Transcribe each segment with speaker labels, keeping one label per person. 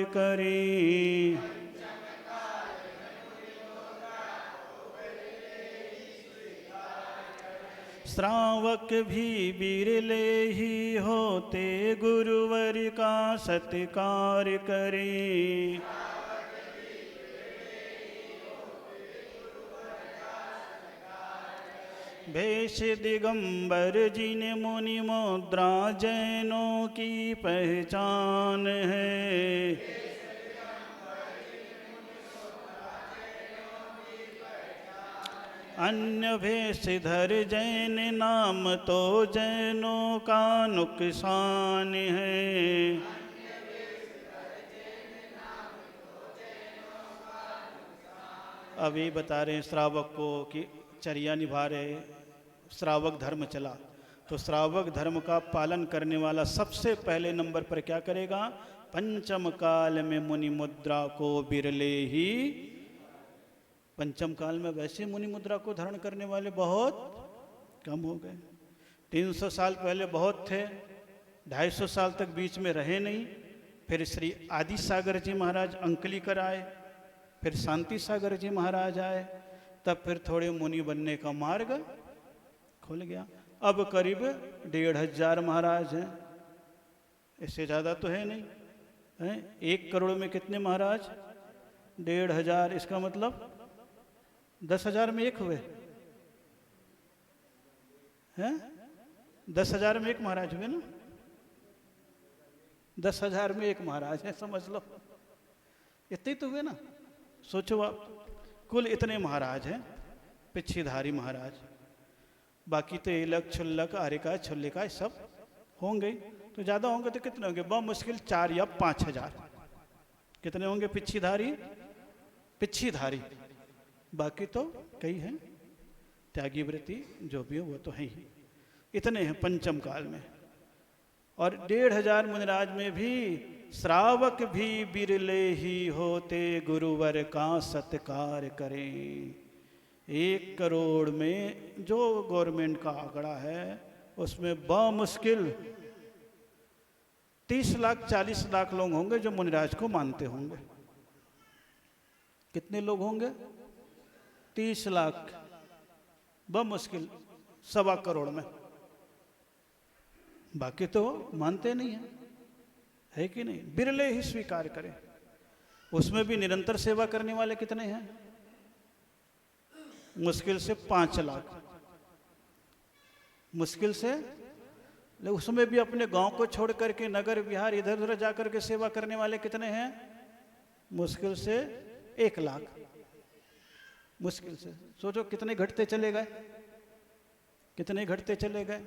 Speaker 1: करें। श्रावक भी बिरले ही होते गुरुवर का सत्कार करें। भेष दिगंबर जिन मुनि मुद्रा जैनों की पहचान है। अन्य भेष धर जैन नाम तो जैनों का नुकसान है। अब ये बता रहे हैं श्रावक को कि चर्या निभा रहे, श्रावक धर्म चला, तो श्रावक धर्म का पालन करने वाला सबसे पहले नंबर पर क्या करेगा? पंचम काल में मुनि मुद्रा को बिरले ही। पंचम काल में वैसे मुनि मुद्रा को धारण करने वाले बहुत कम हो गए। 300 साल पहले बहुत थे, 250 साल तक बीच में रहे नहीं। फिर श्री आदि सागर जी महाराज अंकलीकर आए, फिर शांति सागर जी महाराज आए, तब फिर थोड़े मुनि बनने का मार्ग खुल गया। अब करीब 1500 महाराज हैं, इससे ज़्यादा तो है नहीं हैं। 1 करोड़ में कितने महाराज? 1500। इसका मतलब 10,000 में एक हुए हैं। 10,000 में एक महाराज हुए ना, 10,000 में एक महाराज है, समझ लो। इतने तो हुए ना। सोचो आप, कुल इतने महाराज हैं, पिछीधारी महाराज, बाकी तो एलक छुल्लक आरिका छुल्लिका सब होंगे। तो ज़्यादा होंगे तो कितने होंगे? बहुत मुश्किल 4 या 5,000। कितने होंगे पिछीधारी? पिछीधारी, बाकी तो कई हैं, त्यागी व्रती जो भी हो वो तो है ही। इतने हैं पंचम काल में। और 1500 मुनिराज में भी श्रावक भी बिरले ही होते गुरुवर का सत्कार करें। 1 करोड़ में जो गवर्नमेंट का आंकड़ा है उसमें मुश्किल 30 लाख 40 लाख लोग होंगे जो मुनिराज को मानते होंगे। कितने लोग होंगे? 30 लाख, मुश्किल 1.25 करोड़ में। बाकी तो मानते नहीं है कि नहीं? बिरले ही स्वीकार करें। उसमें भी निरंतर सेवा करने वाले कितने हैं? मुश्किल से 5 लाख, मुश्किल से। उसमें भी अपने गांव को छोड़ करके नगर विहार इधर उधर जाकर के सेवा करने वाले कितने हैं? मुश्किल से 1 लाख, मुश्किल से। सोचो कितने घटते चले गए, कितने घटते चले गए।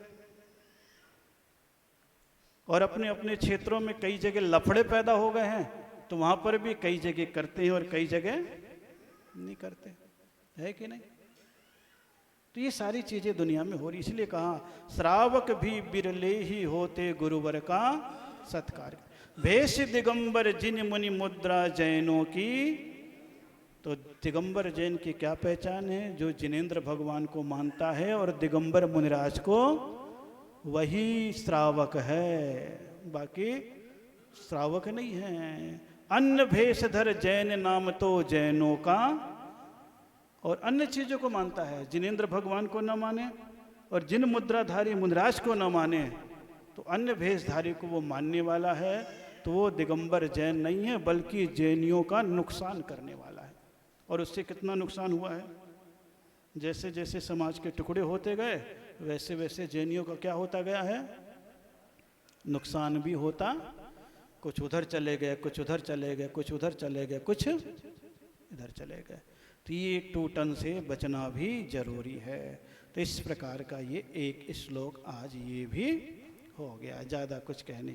Speaker 1: और अपने अपने क्षेत्रों में कई जगह लफड़े पैदा हो गए हैं, तो वहां पर भी कई जगह करते हैं और कई जगह नहीं करते, है कि नहीं? तो ये सारी चीजें दुनिया में हो रही, इसलिए कहा श्रावक भी बिरले ही होते गुरुवर का सत्कार। भेष दिगंबर जिन मुनि मुद्रा जैनों की। तो दिगंबर जैन की क्या पहचान है? जो जिनेंद्र भगवान को मानता है और दिगंबर मुनिराज को, वही श्रावक है, बाकी श्रावक नहीं है। अन्य भेषधर जैन नाम तो जैनों का। और अन्य चीजों को मानता है, जिनेंद्र भगवान को न माने और जिन मुद्राधारी मुनिराज को न माने, तो अन्य भेषधारी को वो मानने वाला है, तो वो दिगंबर जैन नहीं है, बल्कि जैनियों का नुकसान करने वाला है। और उससे कितना नुकसान हुआ है? जैसे जैसे समाज के टुकड़े होते गए, वैसे वैसे जैनियों का क्या होता गया है? नुकसान भी होता। कुछ उधर चले गए, कुछ उधर चले गए, कुछ उधर चले गए, कुछ इधर चले गए। तो ये टूटन से बचना भी जरूरी है। तो इस प्रकार का ये एक श्लोक आज ये भी हो गया। ज़्यादा कुछ कहने